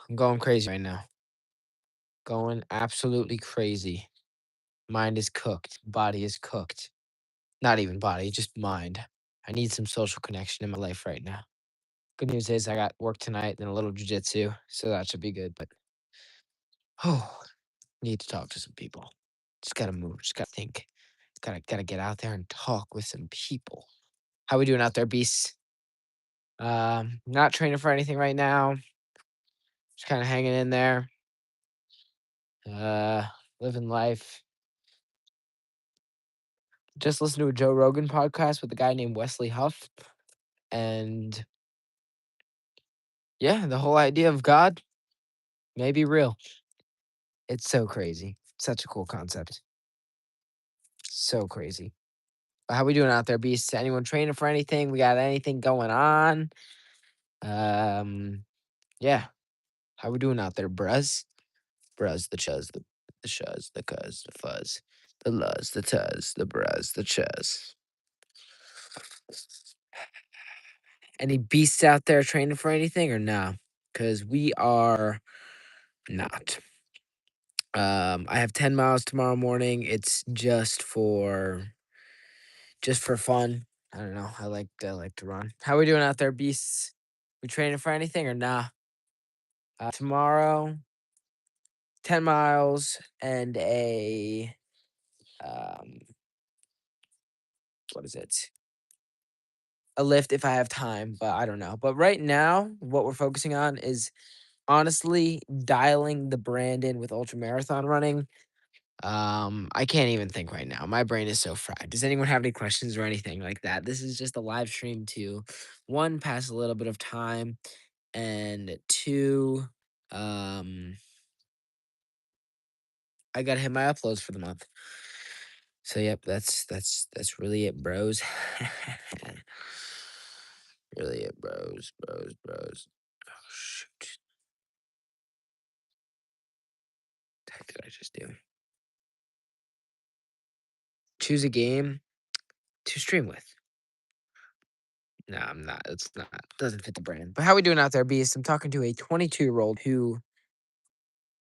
I'm going crazy right now. Going absolutely crazy. Mind is cooked. Body is cooked. Not even body, just mind. I need some social connection in my life right now. Good news is I got work tonight and a little jujitsu, so that should be good. But oh, need to talk to some people. Just gotta move. Just gotta think. Gotta get out there and talk with some people. How we doing out there, beasts? Not training for anything right now. Just kind of hanging in there. Uh, living life. Just listened to a Joe Rogan podcast with a guy named Wesley Huff, and yeah, the whole idea of God may be real. It's so crazy. Such a cool concept. So crazy. But how we doing out there, beasts? Anyone training for anything? We got anything going on? Yeah. How we doing out there, bruz? Bruz, the chuz, the shuz, the cuz, the fuzz, the luz, the tuz, the bruz, the chuz. Any beasts out there training for anything or no? Because we are not. I have 10 miles tomorrow morning. It's just for fun. I don't know. I like to run. How we doing out there, beasts? We training for anything or nah? Tomorrow, 10 miles and a um what is it? A lift if I have time, but I don't know. But right now, what we're focusing on is honestly dialing the brand in with ultra marathon running. I can't even think right now. My brain is so fried. Does anyone have any questions or anything like that? This is just a live stream to one, pass a little bit of time, and two, um, I gotta hit my uploads for the month. So yep, that's really it, bros. Really it, bros. Oh shoot. What the heck did I just do? Choose a game to stream with. No, I'm not. It's not. Doesn't fit the brand. But how we doing out there, Beast? I'm talking to a 22-year-old who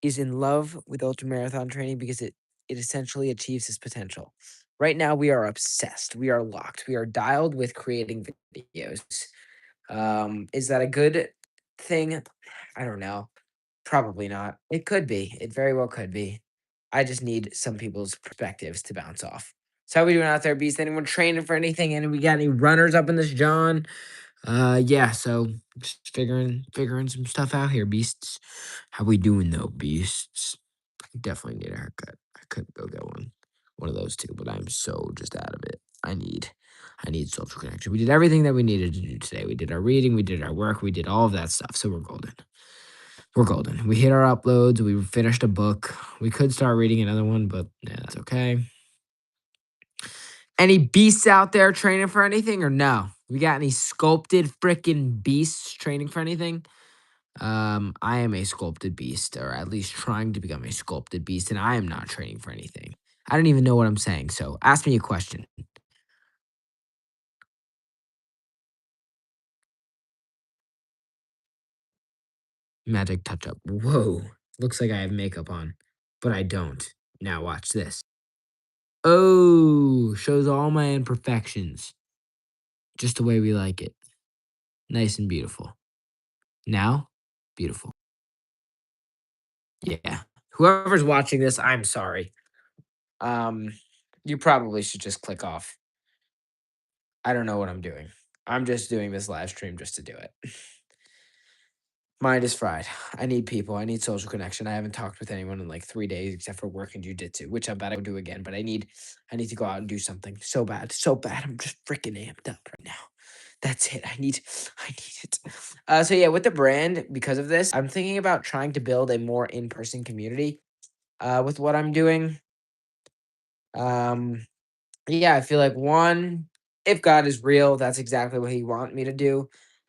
is in love with ultramarathon training because it essentially achieves his potential. Right now, we are obsessed. We are locked. We are dialed with creating videos. Is that a good thing? I don't know. Probably not. It could be. It very well could be. I just need some people's perspectives to bounce off. So how we doing out there, Beast? Anyone training for anything? And we got any runners up in this, John? Yeah, so just figuring some stuff out here, beasts. How we doing though, beasts? Definitely need a haircut. I could go get one of those too, but I'm so just out of it. I need social connection. We did everything that we needed to do today. We did our reading, we did our work, we did all of that stuff. So we're golden. We're golden. We hit our uploads, we finished a book. We could start reading another one, but yeah, that's okay. Any beasts out there training for anything or no? We got any sculpted freaking beasts training for anything? I am a sculpted beast, or at least trying to become a sculpted beast, and I am not training for anything. I don't even know what I'm saying, so ask me a question. Magic touch up. Whoa. Looks like I have makeup on, but I don't. Now watch this. Oh, shows all my imperfections. Just the way we like it. Nice and beautiful. Now, beautiful. Yeah. Whoever's watching this, I'm sorry. Um, you probably should just click off. I don't know what I'm doing. I'm just doing this live stream just to do it. Mind is fried. I need people. I need social connection. I haven't talked with anyone in like 3 days except for work and jujitsu, which I'm about to do again. But I need to go out and do something so bad, so bad. I'm just freaking amped up right now. That's it. I need it. So yeah, with the brand, because of this, I'm thinking about trying to build a more in-person community. With what I'm doing. Um, yeah, I feel like one, if God is real, that's exactly what He want me to do,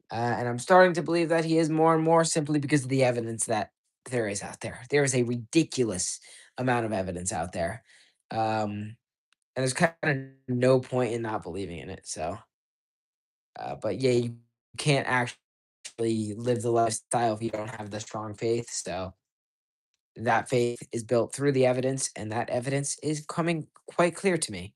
and I'm starting to believe that He is more and more simply because of the evidence that there is out there. There is a ridiculous amount of evidence out there, and there's kind of no point in not believing in it. So, but yeah, you can't actually actually live the lifestyle if you don't have the strong faith. So that faith is built through the evidence, and that evidence is coming quite clear to me.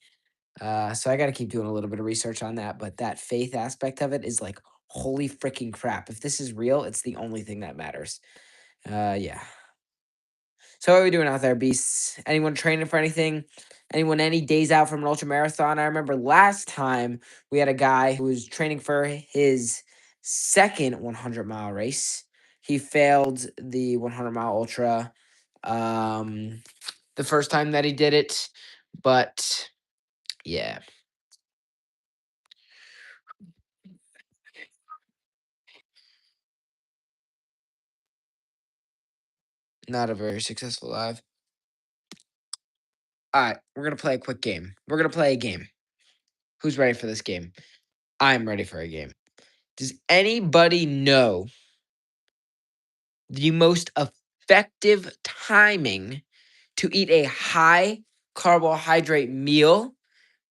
So I got to keep doing a little bit of research on that. But that faith aspect of it is like, holy freaking crap. If this is real, it's the only thing that matters. Yeah. So what are we doing out there, beasts? Anyone training for anything? Anyone any days out from an ultra marathon? I remember last time we had a guy who was training for his second 100-mile race. He failed the 100-mile ultra the first time that he did it, but yeah, not a very successful live. All right, we're gonna play a quick game. We're gonna play a game. Who's ready for this game? I'm ready for a game. Does anybody know the most effective timing to eat a high carbohydrate meal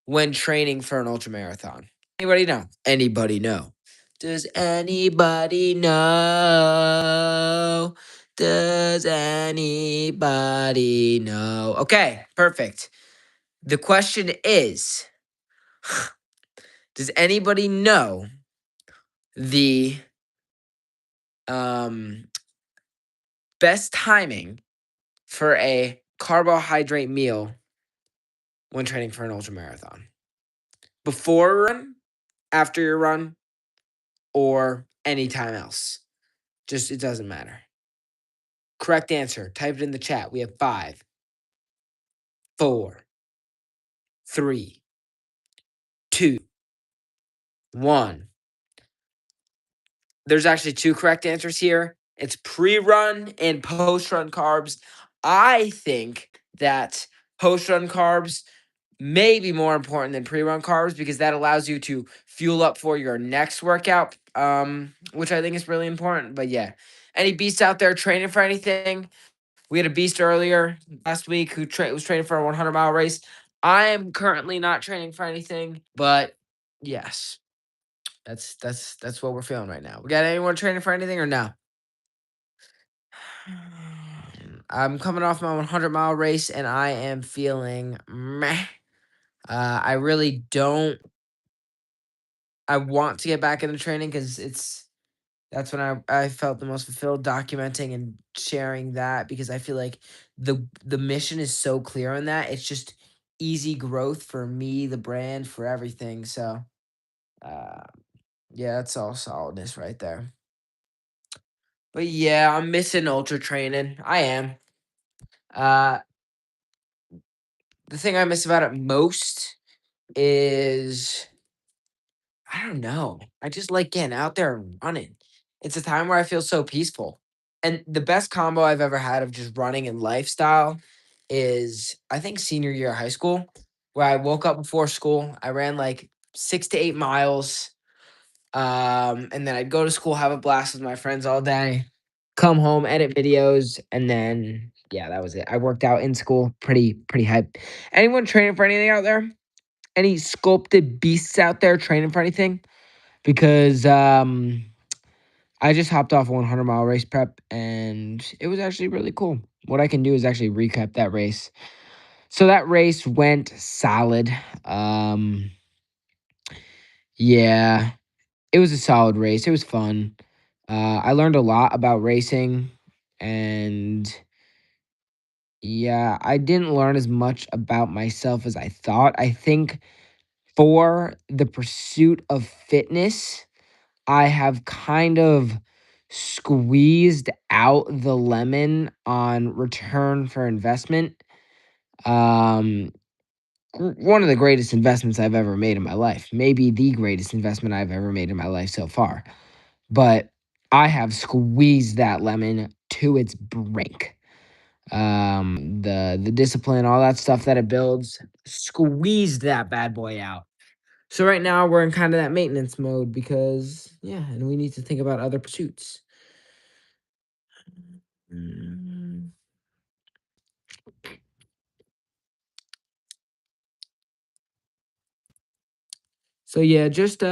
when training for an ultra marathon? Anybody know? Anybody know? Does anybody know? Does anybody know? Okay, perfect. The question is, does anybody know the um best timing for a carbohydrate meal when training for an ultra marathon? Before a run, after your run, or anytime else? Just it doesn't matter. Correct answer. Type it in the chat. We have 5, 4, 3, 2, 1. There's actually 2 correct answers here. It's pre-run and post-run carbs. I think that post-run carbs may be more important than pre-run carbs because that allows you to fuel up for your next workout, which I think is really important. But yeah, any beasts out there training for anything? We had a beast earlier last week who was training for a 100-mile race. I am currently not training for anything, but yes, that's what we're feeling right now. We got anyone training for anything or no? I'm coming off my 100-mile race and I am feeling meh. I really don't. I want to get back into training because that's when I felt the most fulfilled documenting and sharing that because I feel like the mission is so clear on that. It's just easy growth for me, the brand, for everything. So uh, yeah, that's all solidness right there. But yeah, I'm missing ultra training. I am. Uh, the thing I miss about it most is I don't know. I just like getting out there and running. It's a time where I feel so peaceful. And the best combo I've ever had of just running and lifestyle is I think senior year of high school, where I woke up before school. I ran like 6 to 8 miles. And then I'd go to school, have a blast with my friends all day, come home, edit videos, and then yeah, that was it. I worked out in school, pretty hype. Anyone training for anything out there? Any sculpted beasts out there training for anything? Because I just hopped off a 100-mile race prep and it was actually really cool. What I can do is actually recap that race. So that race went solid. Um, yeah, it was a solid race. It was fun. I learned a lot about racing and yeah, I didn't learn as much about myself as I thought. I think for the pursuit of fitness, I have kind of squeezed out the lemon on return for investment. Um, One of the greatest investments I've ever made in my life, maybe the greatest investment I've ever made in my life so far. But I have squeezed that lemon to its brink. The discipline, all that stuff that it builds, squeezed that bad boy out. So right now we're in kind of that maintenance mode because yeah, and we need to think about other pursuits. Mm. So yeah, just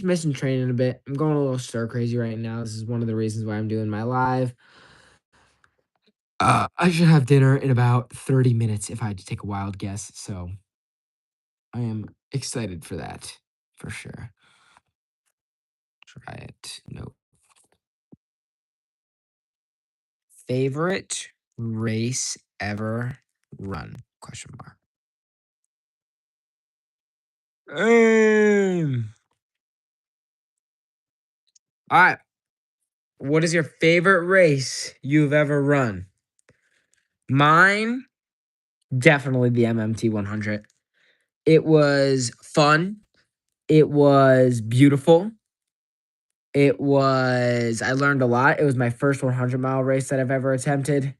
missing training a bit. I'm going a little stir crazy right now. This is one of the reasons why I'm doing my live. I should have dinner in about 30 minutes if I had to take a wild guess. So I am excited for that for sure. Try it. No. Favorite race ever run? Question mark. All right. What is your favorite race you've ever run? Mine, definitely the MMT 100. It was fun. It was beautiful. I learned a lot. It was my first 100-mile race that I've ever attempted.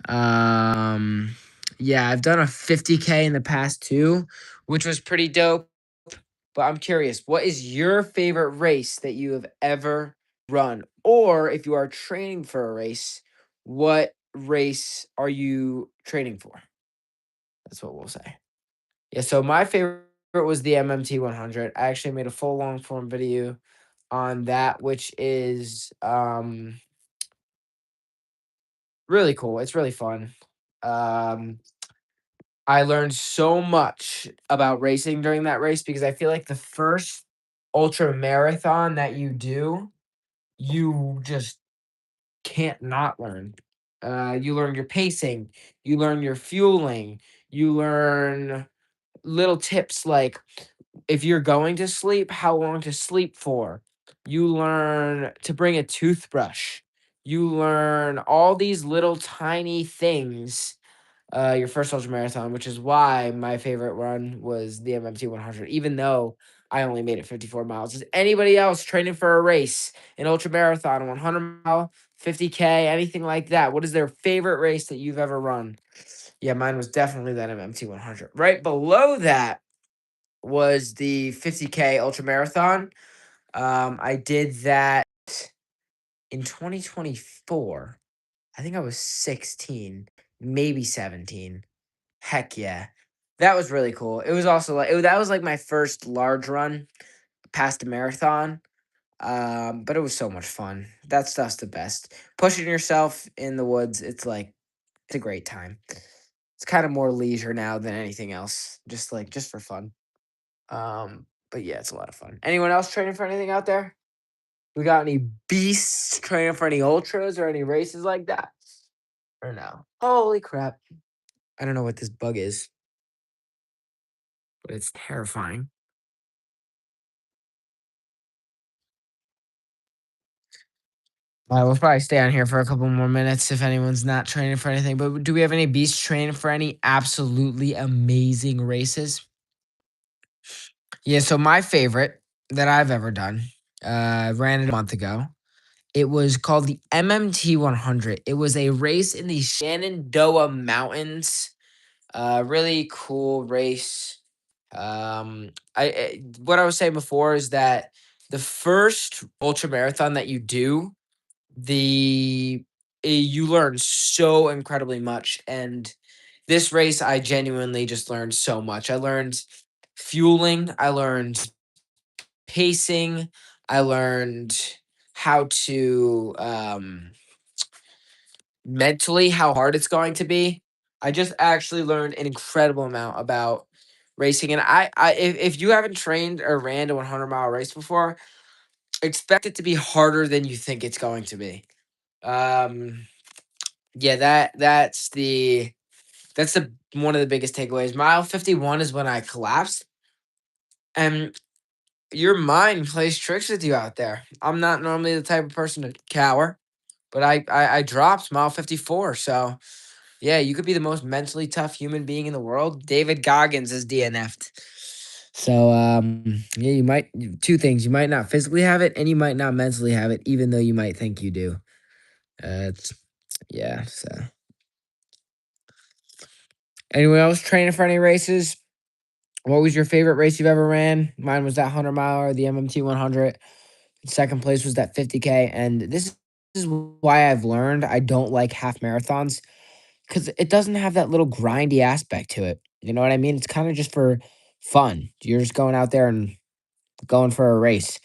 Um, yeah, I've done a 50K in the past too, which was pretty dope. But I'm curious, what is your favorite race that you have ever run? Or if you are training for a race, what race are you training for? That's what we'll say. Yeah, so my favorite was the MMT 100. I actually made a full long form video on that, which is really cool. It's really fun. Um, I learned so much about racing during that race because I feel like the first ultra marathon that you do, you just can't not learn. You learn your pacing, you learn your fueling, you learn little tips like if you're going to sleep, how long to sleep for. You learn to bring a toothbrush. You learn all these little tiny things your first ultra marathon, which is why my favorite run was the MMT 100, even though I only made it 54 miles. Is anybody else training for a race, an ultra marathon, 100-mile, 50K, anything like that? What is their favorite race that you've ever run? Yeah, mine was definitely that MMT 100. Right below that was the 50K ultra marathon. I did that in 2024. I think I was 16, maybe 17. Heck yeah. That was really cool. It was also like that was like my first large run past a marathon. But it was so much fun. That stuff's the best. Pushing yourself in the woods, it's a great time. It's kind of more leisure now than anything else. Just for fun. But yeah, it's a lot of fun. Anyone else training for anything out there? We got any beasts training for any ultras or any races like that? Or no? Holy crap. I don't know what this bug is, but it's terrifying. We'll probably stay on here for a couple more minutes if anyone's not training for anything. But do we have any beasts training for any absolutely amazing races? Yeah, so my favorite that I've ever done, ran it a month ago. It was called the MMT 100. It was a race in the Shenandoah Mountains. Really cool race. What I was saying before is that the first ultra marathon that you do, you learn so incredibly much, and this race I genuinely just learned so much. I learned fueling, I learned pacing, I learned how to mentally how hard it's going to be. I just actually learned an incredible amount about racing, and if you haven't trained or ran a 100-mile race before, expect it to be harder than you think it's going to be. Um, yeah, that's the one of the biggest takeaways. Mile 51 is when I collapsed, and your mind plays tricks with you out there. I'm not normally the type of person to cower, but I dropped mile 54. So yeah, you could be the most mentally tough human being in the world. David Goggins is DNF'd. So yeah, you might two things. You might not physically have it, and you might not mentally have it, even though you might think you do. It's yeah. So anyone else training for any races? What was your favorite race you've ever ran? Mine was that 100-mile, the MMT 100. Second place was that 50K. And this is why I've learned I don't like half marathons because it doesn't have that little grindy aspect to it. You know what I mean? It's kind of just for fun. You're just going out there and going for a race.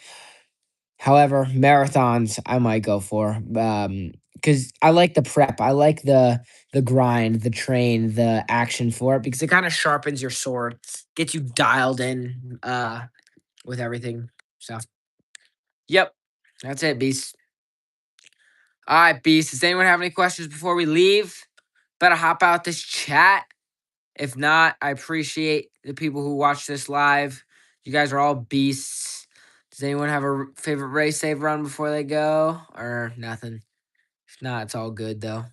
However, marathons I might go for, because I like the prep. I like the grind, the train, the action for it because it kind of sharpens your sword, gets you dialed in with everything. So, yep, that's it, Beast. All right, Beast. Does anyone have any questions before we leave? Better hop out this chat. If not, I appreciate the people who watch this live. You guys are all beasts. Does anyone have a favorite race they've run before they go, or nothing? If not, it's all good though.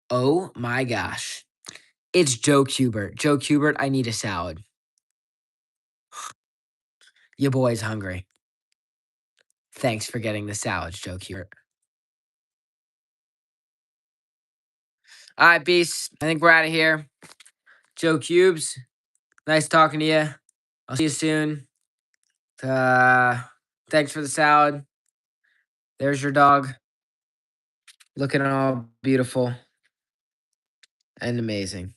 Oh my gosh. It's Joe Kubert. Joe Kubert, I need a salad. Your boy's hungry. Thanks for getting the salad, Joe Kubert. All right, Beast. I think we're out of here. Joe Cubes, nice talking to you. I'll see you soon. Uh, Thanks for the salad. There's your dog. Looking all beautiful and amazing.